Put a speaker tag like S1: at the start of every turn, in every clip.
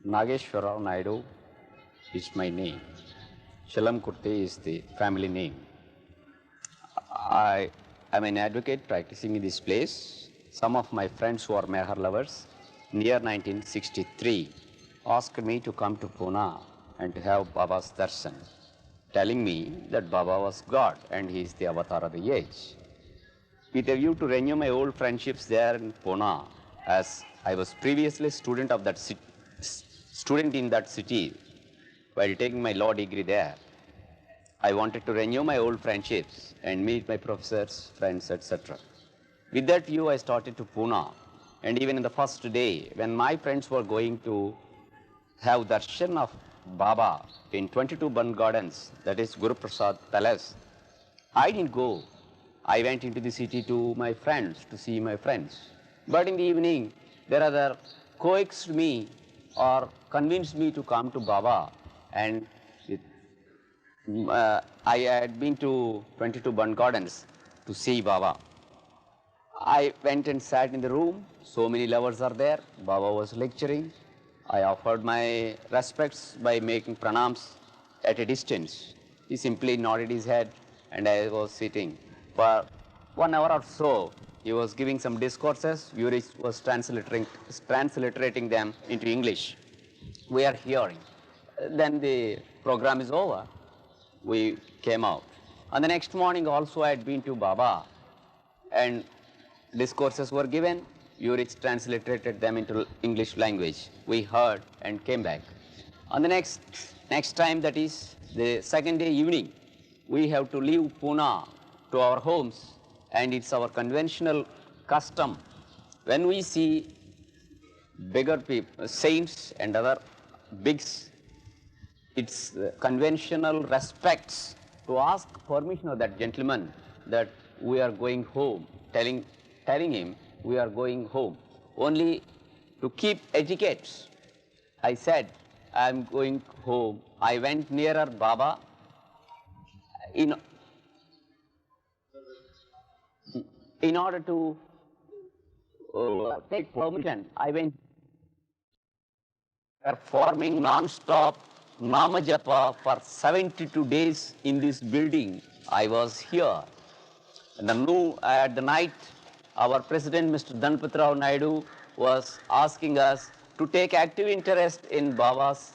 S1: Nageswararao Naidu is my name. Shalam Kurte is the family name. I am an advocate practicing in this place. Some of my friends who are Meher lovers, near 1963, asked me to come to Pune and to have Baba's darshan, telling me that Baba was God and he is the avatar of the age. With a view to renew my old friendships there in Pune, as I was previously student in that city while taking my law degree there. I wanted to renew my old friendships and meet my professors, friends, etc. With that view, I started to Pune, and even in the first day, when my friends were going to have darshan of Baba in 22 Bund Gardens, that is Guru Prasad Palace, I didn't go. I went into the city to my friends, to see my friends. But in the evening, their other coaxed me or convinced me to come to Baba, and I had been to 22 Bund Gardens to see Baba. I went and sat in the room. So many lovers are there. Baba was lecturing. I offered my respects by making pranams at a distance. He simply nodded his head, and I was sitting. For 1 hour or so, he was giving some discourses. Yuri was transliterating them into English. We are hearing. Then the program is over. We came out. On the next morning also I had been to Baba, and discourses were given. Yuri transliterated them into English language. We heard and came back. On the next time, that is the second day evening, we have to leave Pune to our homes, and it's our conventional custom when we see bigger people, saints and other bigs, it's conventional respects to ask permission of that gentleman that we are going home, telling him we are going home, only to keep etiquettes. I said, I am going home. I went nearer Baba in order to take permission. I went performing non-stop Nama Japa for 72 days in this building. I was here. And at the night, our president, Mr. Dhanpatrao Naidu, was asking us to take active interest in Baba's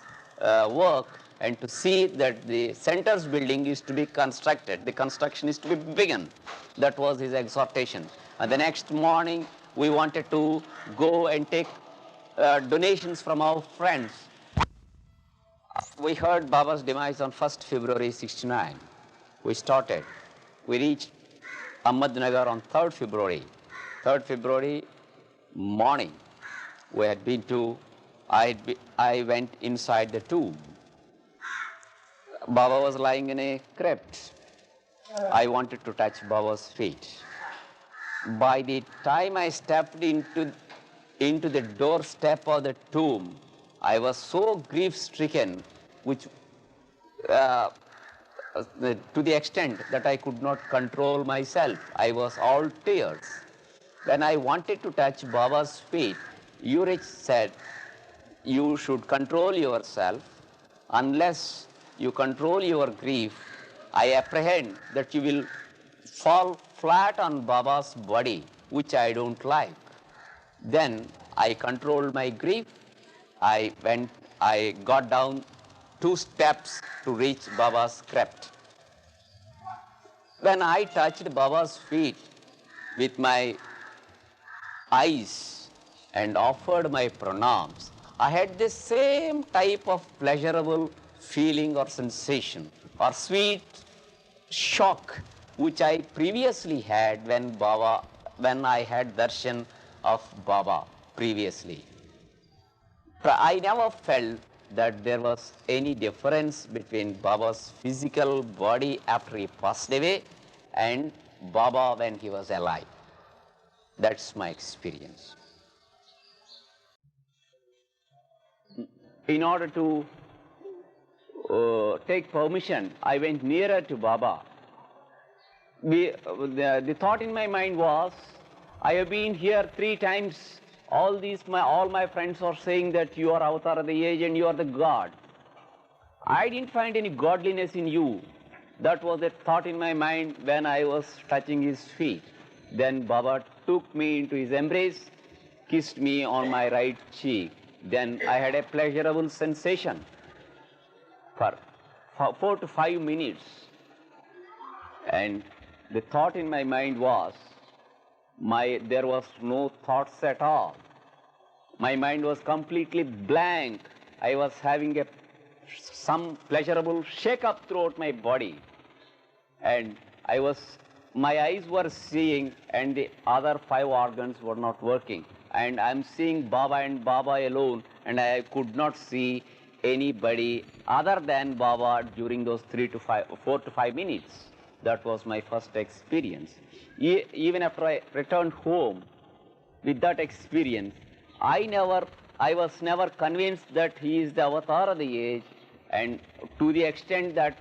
S1: work and to see that the center's building is to be constructed. The construction is to be begun. That was his exhortation. And the next morning, we wanted to go and take donations from our friends. We heard Baba's demise on 1st February 69. We started. We reached Ahmednagar on 3rd February. 3rd February morning, we had been to, I went inside the tomb. Baba was lying in a crypt. I wanted to touch Baba's feet. By the time I stepped into the doorstep of the tomb, I was so grief-stricken, which to the extent that I could not control myself. I was all tears. When I wanted to touch Baba's feet, Urich said, you should control yourself. Unless you control your grief, I apprehend that you will fall flat on Baba's body, which I don't like. Then I controlled my grief. I got down 2 steps to reach Baba's crypt. When I touched Baba's feet with my eyes and offered my pranams, I had the same type of pleasurable feeling or sensation or sweet shock which I previously had when I had darshan of Baba previously. I never felt that there was any difference between Baba's physical body after he passed away and Baba when he was alive. That's my experience. In order to take permission, I went nearer to Baba. The thought in my mind was, I have been here 3 times all my friends are saying that you are avatar of the age and you are the God. I didn't find any godliness in you. That was a thought in my mind when I was touching his feet. Then Baba took me into his embrace, kissed me on my right cheek. Then I had a pleasurable sensation for 4 to 5 minutes. And the thought in my mind was, there was no thoughts at all. My mind was completely blank. I was having some pleasurable shake-up throughout my body. And my eyes were seeing and the other 5 organs were not working. And I'm seeing Baba and Baba alone, and I could not see anybody other than Baba during those 4 to 5 minutes. That was my first experience. Even after I returned home with that experience, I was never convinced that he is the avatar of the age, and to the extent that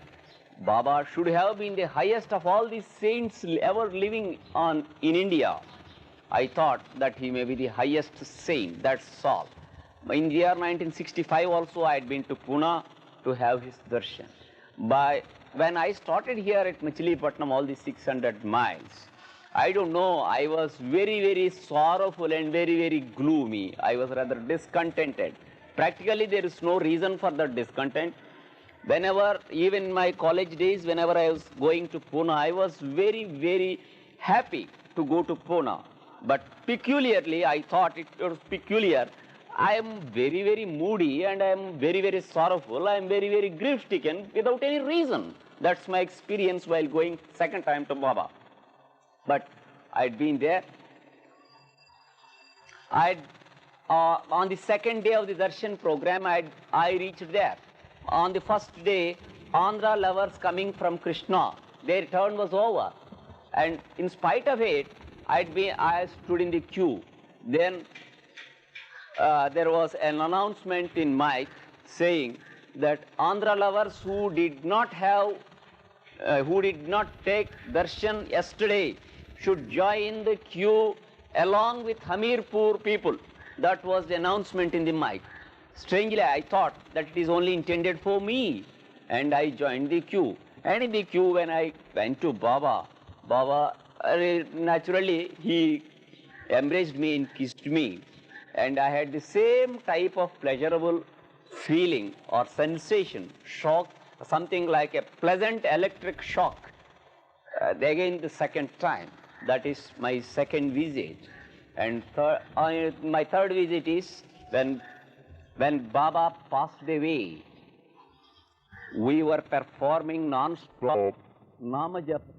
S1: Baba should have been the highest of all the saints ever living in India. I thought that he may be the highest saint, that's all. In the year 1965 also I had been to Pune to have his darshan. When I started here at Machilipatnam, all the 600 miles, I don't know, I was very, very sorrowful and very, very gloomy. I was rather discontented. Practically there is no reason for that discontent. Whenever, even in my college days, whenever I was going to Pune, I was very, very happy to go to Pune. But peculiarly, I thought it was peculiar. I am very, very moody and I am very, very sorrowful. I am very, very grief-stricken without any reason. That's my experience while going second time to Baba. But I'd been there. On the second day of the darshan program, I reached there. On the first day, Andhra lovers coming from Krishna, their turn was over. And in spite of it, I stood in the queue. Then there was an announcement in mic saying that Andhra lovers who did not take darshan yesterday should join the queue along with Hamirpur people. That was the announcement in the mic. Strangely, I thought that it is only intended for me, and I joined the queue. And in the queue, when I went to Baba, naturally, he embraced me and kissed me. And I had the same type of pleasurable feeling or sensation, shock, something like a pleasant electric shock. Again, the second time. That is my second visit. And my third visit is when Baba passed away. We were performing non-stop Nama Japa.